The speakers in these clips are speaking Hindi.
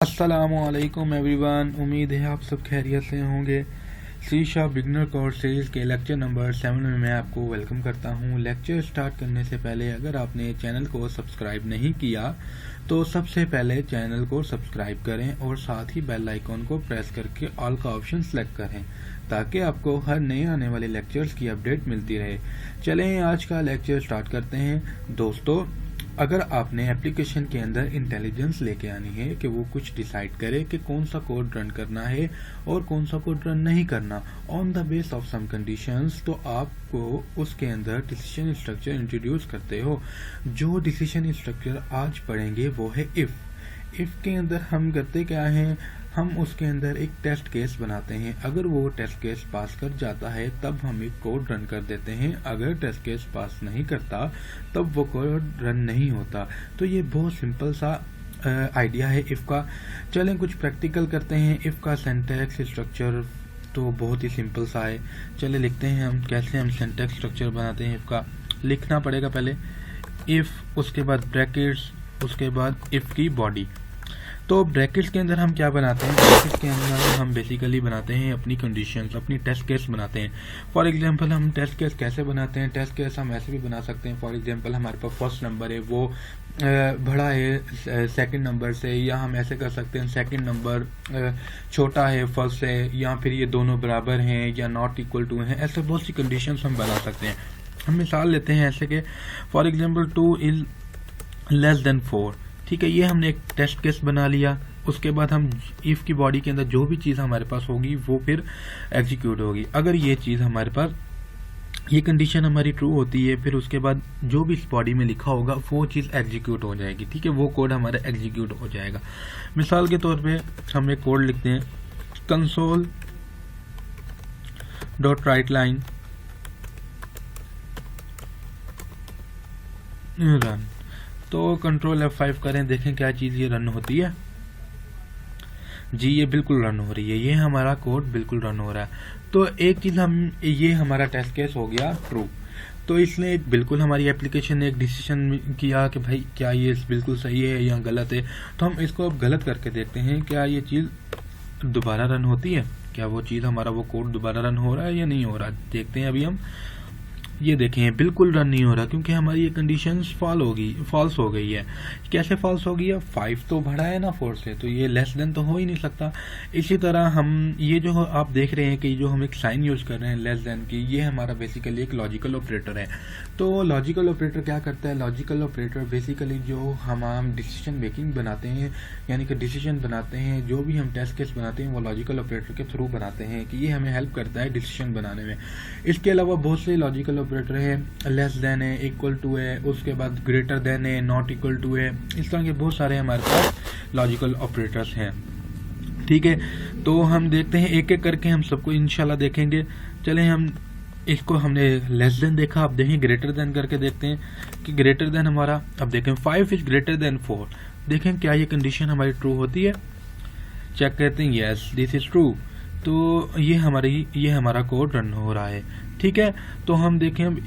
अस्सलामुअलैकुम एवरीवन, उम्मीद है आप सब खैरियत से होंगे। शीशा बिगनर कोर्सेज के लेक्चर नंबर 7 में मैं आपको वेलकम करता हूं। लेक्चर स्टार्ट करने से पहले अगर आपने चैनल को सब्सक्राइब नहीं किया तो सबसे पहले चैनल को सब्सक्राइब करें और साथ ही बेल आइकॉन को प्रेस करके ऑल का ऑप्शन सेलेक्ट करें ताकि आपको हर नए आने वाले लेक्चर्स की अपडेट मिलती रहे। चलें आज का लेक्चर स्टार्ट करते हैं। दोस्तों, अगर आपने एप्लीकेशन के अंदर इंटेलिजेंस लेके आनी है कि वो कुछ डिसाइड करे कि कौन सा कोड रन करना है और कौन सा कोड रन नहीं करना on the base of some conditions, तो आपको उसके अंदर डिसीजन स्ट्रक्चर इंट्रोड्यूस करते हो। जो डिसीजन स्ट्रक्चर आज पढ़ेंगे वो है इफ के अंदर हम करते क्या है, हम उसके अंदर एक टेस्ट केस बनाते हैं। अगर वो टेस्ट केस पास कर जाता है तब हम एक कोड रन कर देते हैं। अगर टेस्ट केस पास नहीं करता तब वो कोड रन नहीं होता। तो ये बहुत सिंपल सा आइडिया है इफ का। चलें कुछ प्रैक्टिकल करते हैं। इफ का सिंटैक्स स्ट्रक्चर तो बहुत ही सिंपल सा है। चले लिखते हैं हम कैसे हम सिंटैक्स स्ट्रक्चर बनाते हैं। इफ का लिखना पड़ेगा पहले इफ, उसके बाद ब्रैकेट्स, उसके बाद इफ की बॉडी। तो ब्रैकेट्स के अंदर हम क्या बनाते हैं, ब्रैकेट्स के अंदर हम बेसिकली बनाते हैं अपनी कंडीशंस, अपनी टेस्ट केस बनाते हैं। फॉर एग्जांपल हम टेस्ट केस कैसे बनाते हैं, टेस्ट केस हम ऐसे भी बना सकते हैं। फॉर एग्जांपल हमारे पास फर्स्ट नंबर है वो बड़ा है सेकंड नंबर से, या हम ऐसे कर सकते हैं सेकंड नंबर छोटा है फर्स्ट से, या फिर ये दोनों बराबर हैं या नॉट इक्वल टू हैं। ऐसे बहुत सी कंडीशंस हम बना सकते हैं। हम मिसाल लेते हैं ऐसे कि for example 2 is less than 4। ठीक है, ये हमने एक टेस्ट केस बना लिया। उसके बाद हम इफ की बॉडी के अंदर जो भी चीज़ हमारे पास होगी वो फिर एग्जीक्यूट होगी। अगर ये चीज़ हमारे पास, ये कंडीशन हमारी ट्रू होती है, फिर उसके बाद जो भी इस बॉडी में लिखा होगा वो चीज़ एग्जीक्यूट हो जाएगी। ठीक है, वो कोड हमारा एग्जीक्यूट हो जाएगा। मिसाल के तौर पे हम एक कोड लिखते हैं console dot right line run. तो कंट्रोल F5 करें, देखें क्या चीज़ ये रन होती है। जी ये बिल्कुल रन हो रही है, ये हमारा कोड बिल्कुल रन हो रहा है। तो एक चीज़ हम, ये हमारा टेस्ट केस हो गया ट्रू। तो इसने बिल्कुल हमारी एप्लीकेशन ने एक डिसीजन किया कि भाई क्या ये बिल्कुल सही है या गलत है। तो हम इसको अब गलत करके देखते हैं, क्या ये चीज़ दोबारा रन होती है, क्या वो चीज़ हमारा वो कोड दोबारा रन हो रहा है या नहीं हो रहा। देखते हैं अभी हम। ये देखें बिल्कुल रन नहीं हो रहा क्योंकि हमारी ये कंडीशंस फॉल्स हो गई है। कैसे फॉल्स हो गई है, 5 तो बढ़ा है ना 4 से, तो ये लेस देन तो हो ही नहीं सकता। इसी तरह हम ये जो आप देख रहे हैं कि जो हम एक साइन यूज कर रहे हैं लेस देन की, ये हमारा बेसिकली एक लॉजिकल ऑपरेटर है। तो लॉजिकल ऑपरेटर क्या करता है, लॉजिकल ऑपरेटर बेसिकली जो हम डिसीजन मेकिंग बनाते हैं, यानी कि डिसीजन बनाते हैं, जो भी हम टेस्ट केस बनाते हैं वो लॉजिकल ऑपरेटर के थ्रू बनाते हैं कि ये हमें हेल्प करता है डिसीजन बनाने में। इसके अलावा बहुत से लॉजिकल ऑपरेटर है, लेस देन है, इक्वल टू है, उसके बाद ग्रेटर देन है, नॉट इक्वल टू है। इस तरह के बहुत सारे हमारे पास लॉजिकल ऑपरेटर्स हैं। ठीक है, तो हम देखते हैं एक एक करके, हम सबको इंशाल्लाह देखेंगे। चलें हम इसको, हमने लेस देन देखा, अब देखें ग्रेटर देन करके देखते हैं कि ग्रेटर देन हमारा, अब देखें 5 इज ग्रेटर देन 4। देखें क्या ये कंडीशन हमारी ट्रू होती है। चेक करते हैं, यस दिस इज ट्रू। तो ये हमारा कोड रन हो रहा है। ठीक है, तो हम देखें हम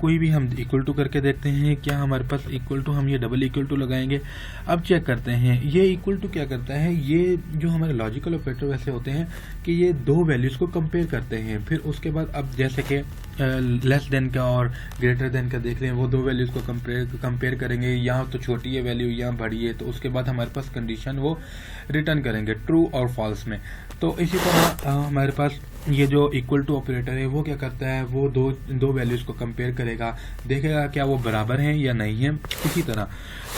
कोई भी हम इक्वल टू करके देखते हैं क्या हमारे पास इक्वल टू, हम ये डबल इक्वल टू लगाएंगे। अब चेक करते हैं ये इक्वल टू क्या करता है। ये जो हमारे लॉजिकल ऑपरेटर वैसे होते हैं कि ये दो वैल्यूज को कंपेयर करते हैं। फिर उसके बाद अब जैसे कि लेस देन का और ग्रेटर देन का देख रहे हैं, वो दो वैल्यूज को कंपेयर करेंगे, यहाँ तो छोटी है वैल्यू, यहाँ बड़ी है, तो उसके बाद हमारे पास कंडीशन वो रिटर्न करेंगे ट्रू और फॉल्स में। तो इसी तरह हमारे पास ये जो इक्वल टू ऑपरेटर है वो क्या करता है, वो दो वैल्यूज को कंपेयर करेगा, देखेगा क्या वो बराबर हैं या नहीं है। इसी तरह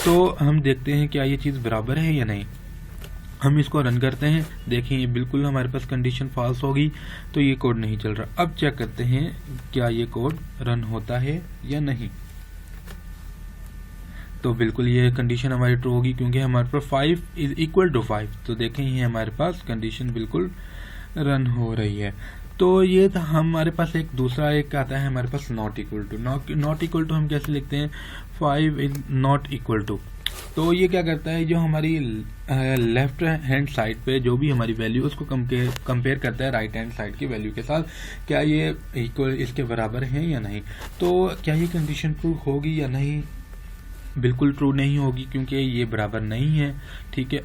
तो हम देखते हैं क्या ये चीज़ बराबर है या नहीं। हम इसको रन करते हैं, देखें ये बिल्कुल हमारे पास कंडीशन फॉल्स होगी, तो ये कोड नहीं चल रहा। अब चेक करते हैं क्या ये कोड रन होता है या नहीं। तो बिल्कुल ये कंडीशन हमारी ट्रू होगी क्योंकि हमारे पास 5 इज इक्वल टू 5। तो देखें ये हमारे पास कंडीशन बिल्कुल रन हो रही है। तो ये था हमारे पास एक दूसरा एक आता है हमारे पास not equal to. Not equal to हम कैसे लिखते हैं, 5 इज नॉट इक्वल टू। तो ये क्या करता है, जो हमारी लेफ्ट हैंड साइड पे जो भी हमारी वैल्यू उसको कंपेयर करता है राइट हैंड साइड की वैल्यू के साथ, क्या ये इक्वल इसके बराबर है या नहीं। तो क्या ये कंडीशन ट्रू होगी या नहीं, बिल्कुल ट्रू नहीं होगी क्योंकि ये बराबर नहीं है। ठीक है,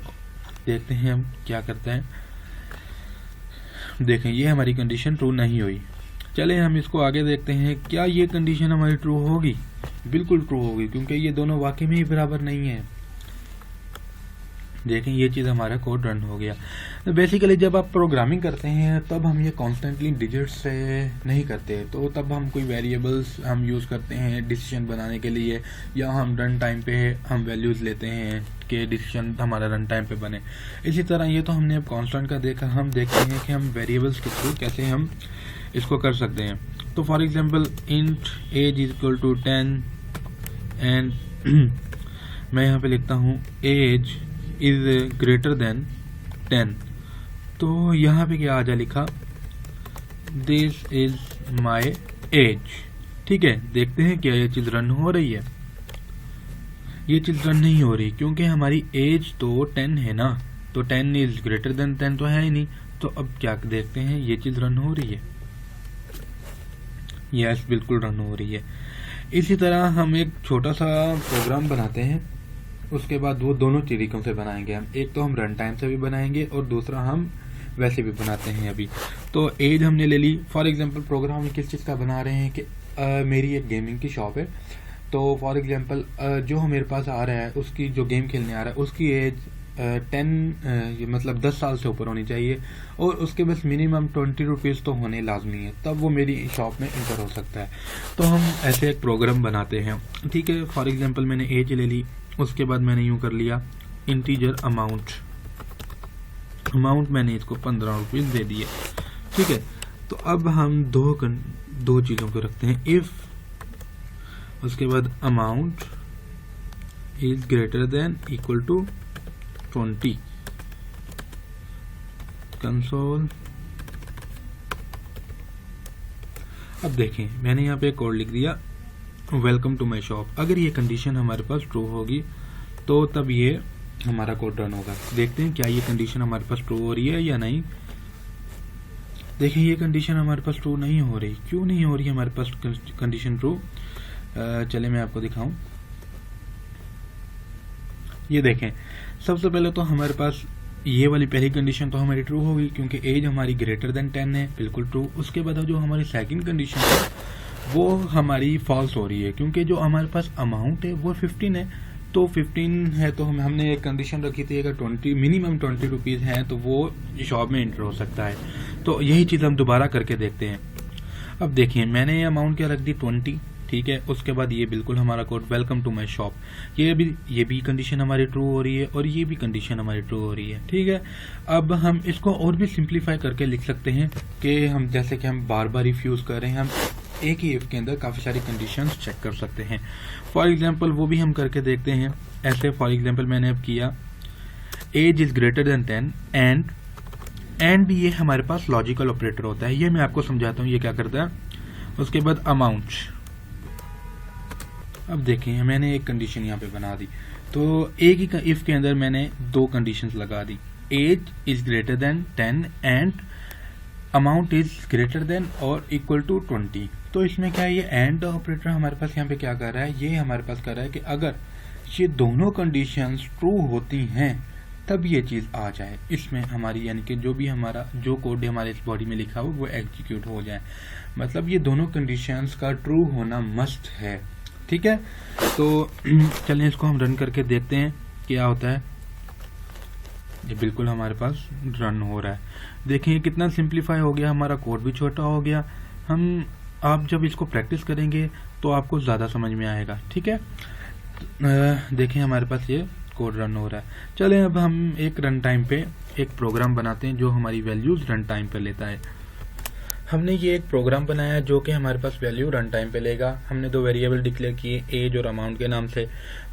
देखते हैं हम क्या करते हैं। देखें ये हमारी कंडीशन ट्रू नहीं हुई। चले हम इसको आगे देखते हैं, क्या ये कंडीशन हमारी ट्रू होगी? बिल्कुल ट्रू होगी, क्योंकि ये दोनों वाकई में ही बराबर नहीं है। देखें ये चीज़ हमारा कोड रन हो गया। तो बेसिकली जब आप प्रोग्रामिंग करते हैं तब हम ये कॉन्स्टेंटली डिजिट्स से नहीं करते, तो तब हम कोई वेरिएबल्स हम यूज़ करते हैं डिसीजन बनाने के लिए, या हम रन टाइम पे हम वैल्यूज़ लेते हैं कि डिसीजन हमारा रन टाइम पे बने। इसी तरह ये तो हमने अब कॉन्स्टेंट का देखा, हम देखते हैं कि हम वेरिएबल्स के थ्रू कैसे हम इसको कर सकते हैं। तो for example int age is equal to 10 and मैं यहाँ पे लिखता हूँ एज इज ग्रेटर देन 10। तो यहाँ पे क्या आ जाए लिखा, दिस इज माई एज। ठीक है, देखते हैं क्या ये चीज़ रन हो रही है। ये चीज़ रन नहीं हो रही क्योंकि हमारी एज तो 10 है ना, तो 10 इज ग्रेटर देन 10 तो है ही नहीं। तो अब क्या देखते हैं, ये चीज़ रन हो रही है। यस, बिल्कुल रन हो रही है। इसी तरह हम एक छोटा सा प्रोग्राम बनाते हैं, उसके बाद वो दोनों तरीकों से बनाएंगे हम। एक तो हम रन टाइम से भी बनाएंगे और दूसरा हम वैसे भी बनाते हैं अभी। तो एज हमने ले ली। फॉर एग्जांपल प्रोग्राम किस चीज़ का बना रहे हैं कि मेरी एक गेमिंग की शॉप है, तो फॉर एग्जांपल जो मेरे पास आ रहा है, उसकी जो गेम खेलने आ रहा है उसकी एज 10 मतलब 10 साल से ऊपर होनी चाहिए, और उसके बस मिनिमम 20 रुपीज़ तो होने लाजमी है, तब वो मेरी शॉप में इंटर हो सकता है। तो हम ऐसे एक प्रोग्राम बनाते हैं। ठीक है, फॉर एग्जांपल मैंने एज ले ली, उसके बाद मैंने यूँ कर लिया इंटीजर अमाउंट मैंने इसको 15 रुपीज़ दे दिए। ठीक है, तो अब हम दो चीज़ों को रखते हैं, इफ़ उसके बाद amount is greater than equal to 20 console. अब देखें मैंने यहाँ पे कोड लिख दिया, वेलकम टू माई शॉप। अगर ये कंडीशन हमारे पास ट्रू होगी तो तब ये हमारा कोड रन होगा। देखते हैं क्या ये कंडीशन हमारे पास ट्रू हो रही है या नहीं। देखिए ये कंडीशन हमारे पास ट्रू नहीं हो रही। क्यों नहीं हो रही है हमारे पास कंडीशन ट्रू? चले मैं आपको दिखाऊं। ये देखें, सबसे पहले तो हमारे पास ये वाली पहली कंडीशन तो हमारी ट्रू होगी क्योंकि एज हमारी ग्रेटर देन 10 है, बिल्कुल ट्रू। उसके बाद जो हमारी सेकंड कंडीशन है वो हमारी फॉल्स हो रही है क्योंकि जो हमारे पास अमाउंट है वो 15 है। तो 15 है तो हमने एक कंडीशन रखी थी, अगर 20 मिनिमम 20 रुपीज़ हैं तो वो शॉप में एंटर हो सकता है। तो यही चीज़ हम दोबारा करके देखते हैं। अब देखिए मैंने अमाउंट क्या रख दी 20। ठीक है, उसके बाद ये बिल्कुल हमारा code welcome to my shop, ये भी कंडीशन हमारी ट्रू हो रही है और ये भी कंडीशन हमारी ट्रू हो रही है। ठीक है, अब हम इसको और भी सिंप्लीफाई करके लिख सकते हैं कि हम जैसे कि हम बार बार इफ यूज़ कर रहे हैं, हम एक ही इफ के अंदर काफ़ी सारी कंडीशंस चेक कर सकते हैं। फॉर एग्जांपल वो भी हम करके देखते हैं ऐसे। फॉर एग्जांपल मैंने अब किया age is greater than 10 and भी ये हमारे पास लॉजिकल ऑपरेटर होता है। ये मैं आपको समझाता हूँ ये क्या करता है। उसके बाद अमाउंट, अब देखें मैंने एक कंडीशन यहाँ पे बना दी, तो एक ही इफ के अंदर मैंने दो कंडीशंस लगा दी, age is greater than 10 and amount is greater than और इक्वल टू 20। तो इसमें क्या है, ये एंड ऑपरेटर हमारे पास यहाँ पे क्या कर रहा है, ये हमारे पास कर रहा है कि अगर ये दोनों कंडीशंस ट्रू होती हैं तब ये चीज़ आ जाए इसमें हमारी, यानी कि जो भी हमारा जो कोड हमारे इस बॉडी में लिखा हो वो एग्जीक्यूट हो जाए। मतलब ये दोनों कंडीशंस का ट्रू होना मस्ट है। ठीक है, तो चलिए इसको हम रन करके देखते हैं क्या होता है। ये बिल्कुल हमारे पास रन हो रहा है। देखिए कितना सिंप्लीफाई हो गया, हमारा कोड भी छोटा हो गया। आप जब इसको प्रैक्टिस करेंगे तो आपको ज़्यादा समझ में आएगा। ठीक है, देखें हमारे पास ये कोड रन हो रहा है। चलें अब हम एक रन टाइम पे एक प्रोग्राम बनाते हैं जो हमारी वैल्यूज़ रन टाइम पे लेता है। हमने ये एक प्रोग्राम बनाया जो कि हमारे पास वैल्यू रन टाइम पे लेगा। हमने दो वेरिएबल डिक्लेयर किए एज और अमाउंट के नाम से।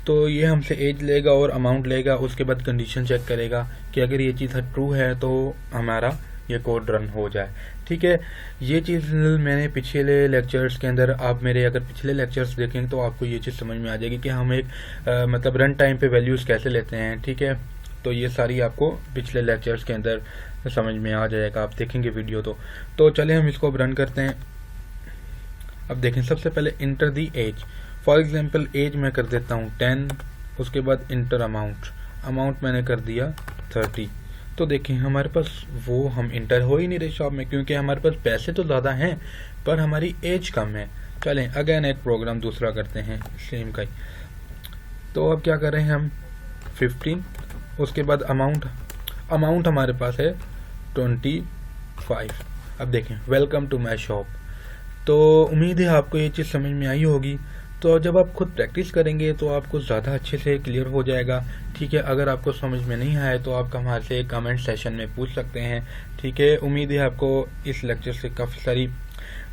तो ये हमसे एज लेगा और अमाउंट लेगा, उसके बाद कंडीशन चेक करेगा कि अगर ये चीज़ ट्रू है तो हमारा ये कोड रन हो जाए। ठीक है, ये चीज़ मैंने पिछले लेक्चर्स के अंदर, आप मेरे अगर पिछले लेक्चर्स देखेंगे तो आपको ये चीज़ समझ में आ जाएगी कि हम एक मतलब रन टाइम पे वैल्यूज़ कैसे लेते हैं। ठीक है, तो ये सारी आपको पिछले लेक्चर्स के अंदर समझ में आ जाएगा, आप देखेंगे वीडियो तो चले हम इसको अब रन करते हैं। अब देखें सबसे पहले enter the age. For example age मैं कर देता हूँ 10, उसके बाद इंटर अमाउंट मैंने कर दिया 30। तो देखें हमारे पास वो हम इंटर हो ही नहीं रहे शॉप में, क्योंकि हमारे पास पैसे तो ज़्यादा हैं पर हमारी एज कम है। चलें अगेन एक प्रोग्राम दूसरा करते हैं सेम का ही। तो अब क्या कर रहे हैं हम 15, उसके बाद अमाउंट हमारे पास है 25। अब देखें वेलकम टू माई शॉप। तो उम्मीद है आपको ये चीज़ समझ में आई होगी। तो जब आप खुद प्रैक्टिस करेंगे तो आपको ज़्यादा अच्छे से क्लियर हो जाएगा। ठीक है, अगर आपको समझ में नहीं आए तो आप हमारे से कमेंट सेशन में पूछ सकते हैं। ठीक है, उम्मीद है आपको इस लेक्चर से काफ़ी सारी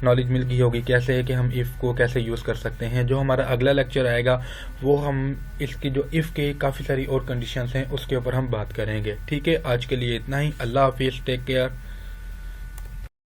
नॉलेज मिल गई होगी कैसे है कि हम इफ़ को कैसे यूज़ कर सकते हैं। जो हमारा अगला लेक्चर आएगा वो हम इसकी जो इफ़ के काफ़ी सारी और कंडीशंस हैं उसके ऊपर हम बात करेंगे। ठीक है, आज के लिए इतना ही। अल्लाह हाफिज़, टेक केयर।